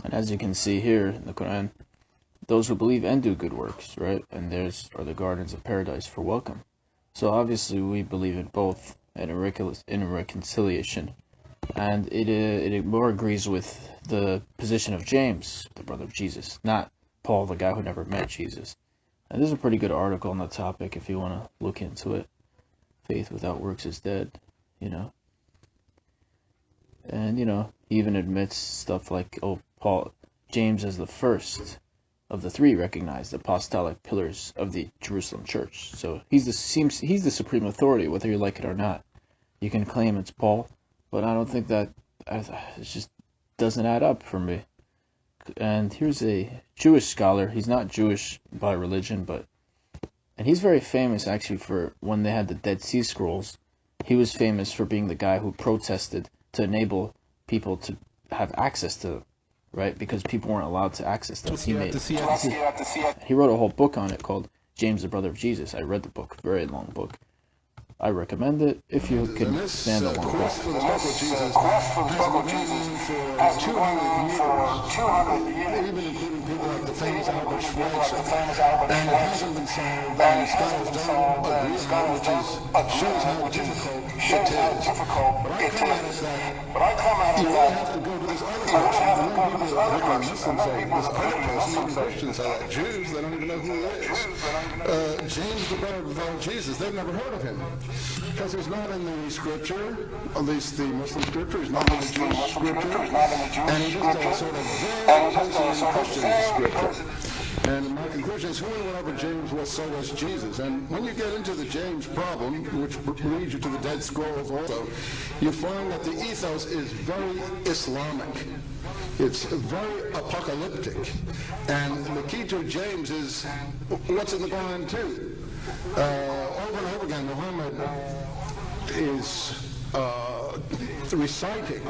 And as you can see here in the Quran, those who believe and do good works, right? And theirs are the gardens of paradise for welcome. So obviously we believe in both in a reconciliation. And it more agrees with the position of James, the brother of Jesus, not Paul, the guy who never met Jesus. And this is a pretty good article on the topic if you want to look into it. Faith without works is dead, And, he even admits stuff like, James is the first of the three recognized apostolic pillars of the Jerusalem church. So he's the supreme authority, whether you like it or not. You can claim it's Paul, but I don't think that it just doesn't add up for me. And here's a Jewish scholar. He's not Jewish by religion, and he's very famous actually for when they had the Dead Sea Scrolls. He was famous for being the guy who protested to enable people to have access to them, right? Because people weren't allowed to access them. He wrote a whole book on it called James, the Brother of Jesus. I read the book, very long book. I recommend it if you can stand a long quest for the Sparkle Jesus has been going on for 200 years, even including people like the famous Albert Schweitzer, and it hasn't been solved, and scholars don't agree on it, which shows how difficult it is. But I come at it that you really have to go to this other person, and then people, particularly Muslims, say, this other person, even Christians say that. Jews, they don't even know who he is. James, the brother of Jesus, they've never heard of him. Because he's not in the scripture, at least the Muslim scripture, he's not in the Jewish scripture, and he's just a sort of very personal Christian scripture. And my conclusion is, who and whatever James was, so was Jesus. And when you get into the James problem, which leads you to the Dead Scrolls also, you find that the ethos is very Islamic. It's very apocalyptic. And the key to James is what's in the Quran too. Over and over again, Muhammad is reciting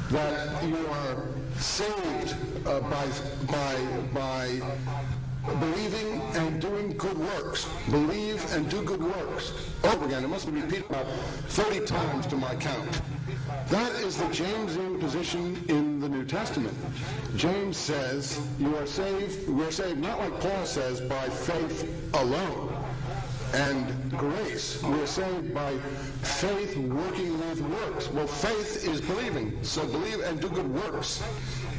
that you are saved by believing and doing good works. Believe and do good works. Over again, it must be repeated about 30 times to my count. That is the Jamesian position in the New Testament. James says you are saved, we're saved not like Paul says, by faith alone and grace. We're saved by faith working with works. Well, faith is believing. So believe and do good works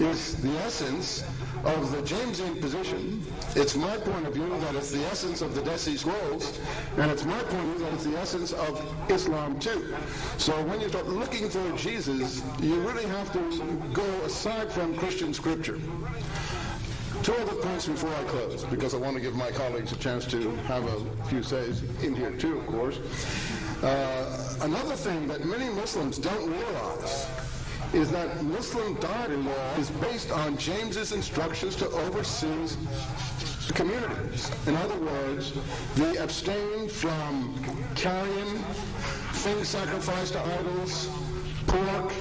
is the essence of the Jamesian position. It's my point of view that it's the essence of the Dead Sea Scrolls, and it's my point of view that it's the essence of Islam too. So when you start looking for Jesus, you really have to go aside from Christian scripture. Two other points before I close, because I want to give my colleagues a chance to have a few says in here too, of course. Another thing that many Muslims don't realize is that Muslim dietary law is based on James's instructions to overseas communities. In other words, they abstain from carrion, things sacrificed to idols, pork,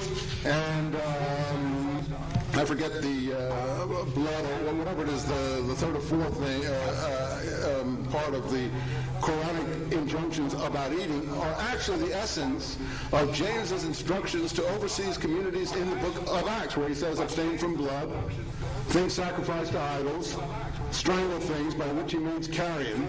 and I forget the blood or whatever it is, the third or fourth thing, part of the Quranic injunctions about eating are actually the essence of James's instructions to overseas communities in the book of Acts, where he says abstain from blood, things sacrificed to idols, strangle things, by which he means carrion,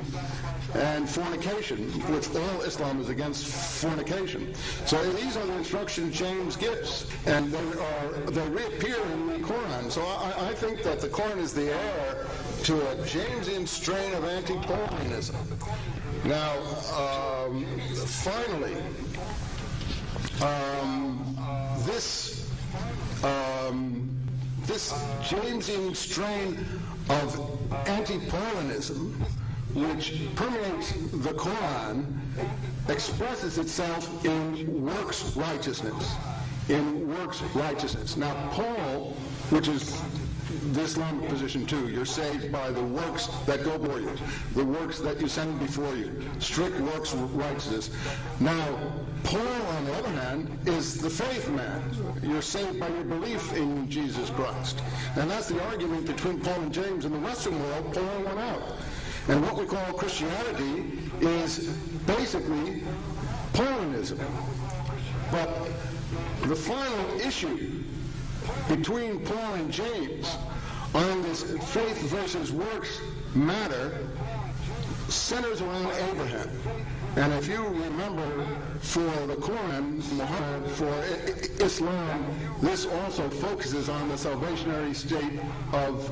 and fornication, which all Islam is against fornication. So these are the instructions James gives, and they reappear in the Quran. So I think that the Quran is the heir to a Jamesian strain of anti-Paulinism. Now, finally, this Jamesian strain of anti-Paulinism, which permeates the Quran, expresses itself in works righteousness. Now, Paul, which is the Islamic position too, you're saved by the works that go before you, the works that you send before you, strict works righteousness. Now, Paul, on the other hand, is the faith man. You're saved by your belief in Jesus Christ. And that's the argument between Paul and James. In the Western world, Paul went out. And what we call Christianity is basically Paulinism. But the final issue between Paul and James on this faith versus works matter centers around Abraham. And if you remember, for the Quran, Muhammad, for Islam, this also focuses on the salvationary state of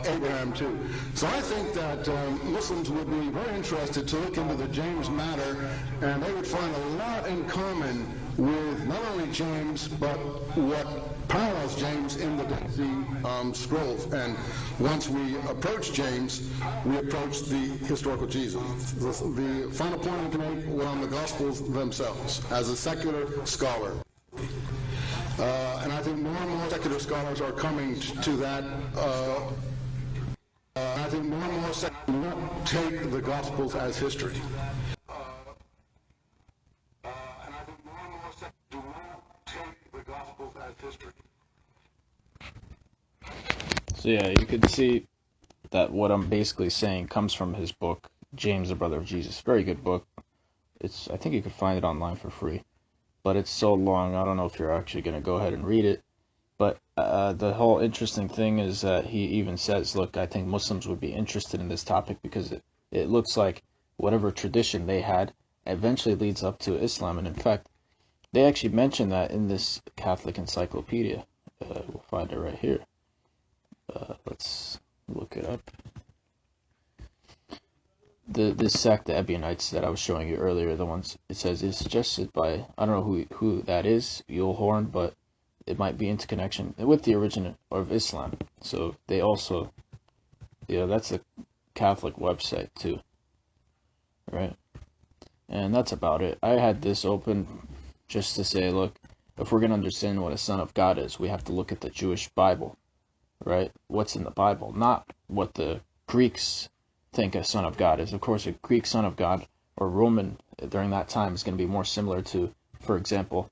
Abraham too. So I think that Muslims would be very interested to look into the James matter, and they would find a lot in common with not only James, but what parallels James in the Dead Sea Scrolls. And once we approach James, we approach the historical Jesus. The final point I can make was on the Gospels themselves, as a secular scholar. And I think more and more secular scholars are coming to that. I think more and more seculars do not take the Gospels as history. So yeah, you could see that what I'm basically saying comes from his book, James, the Brother of Jesus. Very good book. I think you could find it online for free, but it's so long, I don't know if you're actually going to go ahead and read it. But the whole interesting thing is that he even says, look, I think Muslims would be interested in this topic because it looks like whatever tradition they had eventually leads up to Islam. And in fact, they actually mention that in this Catholic encyclopedia. We'll find it right here. Let's look it up. This sect, the Ebionites that I was showing you earlier, the ones it says is suggested by, I don't know who that is, Yule Horn, but it might be into connection with the origin of Islam. So they also, that's a Catholic website too, right? And that's about it. I had this open just to say, look, if we're going to understand what a son of God is, we have to look at the Jewish Bible, right? What's in the Bible, not what the Greeks think a son of God is. Of course, a Greek son of God or Roman during that time is going to be more similar to, for example,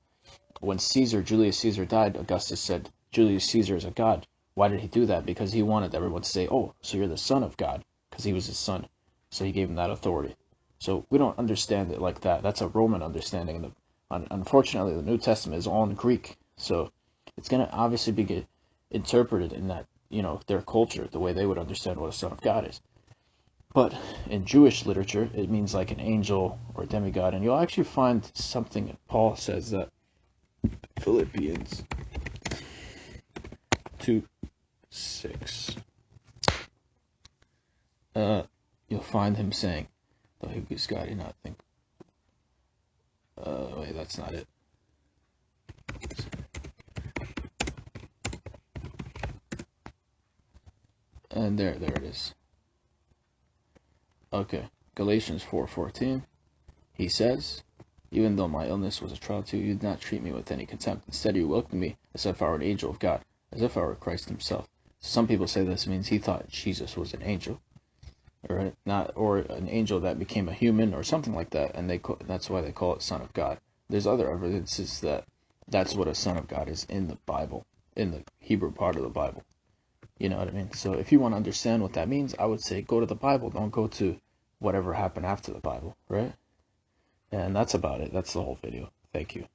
when Julius Caesar died, Augustus said, Julius Caesar is a god. Why did he do that? Because he wanted everyone to say, oh, so you're the son of God, because he was his son. So he gave him that authority. So we don't understand it like that. That's a Roman understanding. Unfortunately, the New Testament is all in Greek. So it's going to obviously be interpreted in that, their culture, the way they would understand what a son of God is. But in Jewish literature, it means like an angel or demigod. And you'll actually find something that Paul says that Philippians 2:6. You'll find him saying, though he was God, he not think. Wait, that's not it. And there it is. Okay, Galatians 4:14. He says, even though my illness was a trial to you, you did not treat me with any contempt. Instead, you welcomed me as if I were an angel of God, as if I were Christ himself. Some people say this means he thought Jesus was an angel, or an angel that became a human or something like that, and that's why they call it Son of God. There's other evidences that that's what a Son of God is in the Bible, in the Hebrew part of the Bible. You know what I mean? So if you want to understand what that means, I would say go to the Bible. Don't go to whatever happened after the Bible, right? And that's about it. That's the whole video. Thank you.